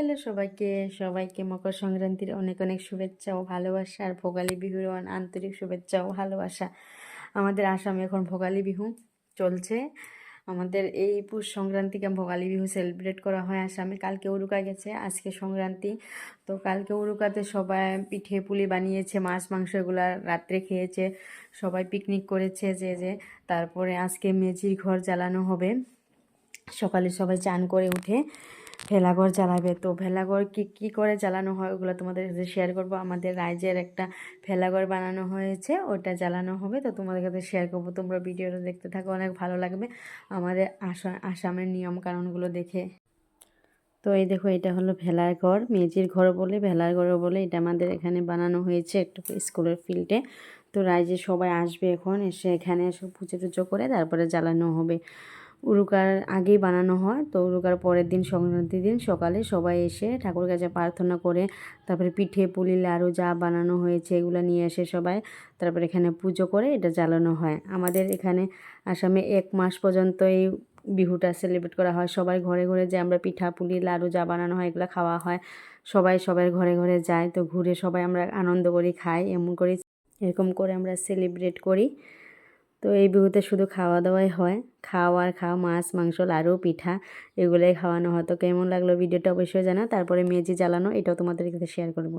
Hello সবাইকে সবাইকে মকর সংক্রান্তির অনেক অনেক শুভেচ্ছা ও ভালোবাসা আর ভোগালী বিহুর আন্তরিক শুভেচ্ছা ও ভালোবাসা। আমাদের আসামে এখন ভোগালী বিহু চলছে। আমাদের এই পুষ সংক্রান্তিকে ভোগালী বিহু সেলিব্রেট করা হয় আসামে। কালকে উরুকা গেছে, আজকে সংক্রান্তি। তো কালকে উরুকাতে সবাই পিঠে পুলি বানিয়েছে, মাছ মাংস এগুলা রাত্রে খেয়েছে, সবাই পিকনিক করেছে যে। তারপরে আজকে মেজির ঘর জ্বালানো হবে। সকালে সবাই চান করে উঠে ভেলাঘর জ্বালাবে। তো ভেলাঘর কি করে জ্বালানো হয় ওগুলো তোমাদের কাছে শেয়ার করবো। আমাদের রাইজের একটা ভেলাঘর বানানো হয়েছে, ওটা জ্বালানো হবে। তো তোমাদের কাছে শেয়ার করবো, তোমরা ভিডিওটা দেখতে থাকো, অনেক ভালো লাগবে আমাদের আসামের নিয়ম কানুনগুলো দেখে। তো এই দেখো, এটা হলো ভেলার ঘর, মেজির ঘর বলে ভেলার ঘরও বলে। এটা আমাদের এখানে বানানো হয়েছে একটু স্কুলের ফিল্ডে। তো রাইজে সবাই আসবে, এখন এসে এখানে এসে পুজো টুজো করে তারপরে জ্বালানো হবে। উরুকার আগেই বানানো হয়। তো উরুকার পরের দিন সংক্রান্তির দিন সকালে সবাই এসে ঠাকুর কাছে প্রার্থনা করে তারপরে পিঠে পুলি লাড়ু যা বানানো হয়েছে এগুলো নিয়ে এসে সবাই তারপরে এখানে পুজো করে এটা জ্বালানো হয়। আমাদের এখানে আসামে 1 মাস পর্যন্ত এই বিহুটা সেলিব্রেট করা হয়। সবাই ঘরে ঘরে যে আমরা পিঠা পুলি লাড়ু যা বানানো হয় এগুলো খাওয়া হয়। সবাই সবার ঘরে ঘরে যায়, তো ঘুরে সবাই আমরা আনন্দ করি, খাই, এরকম করে আমরা সেলিব্রেট করি। তো এই বিহুতে শুধু খাওয়া দাওয়াই হয়, খাওয়া মাছ মাংস লাড়ু পিঠা এগুলোই খাওয়ানো হয়। তো কেমন লাগলো ভিডিওটা অবশ্যই জানা। তারপরে মেজি জ্বালানো, এটাও তোমাদের সাথে শেয়ার করব।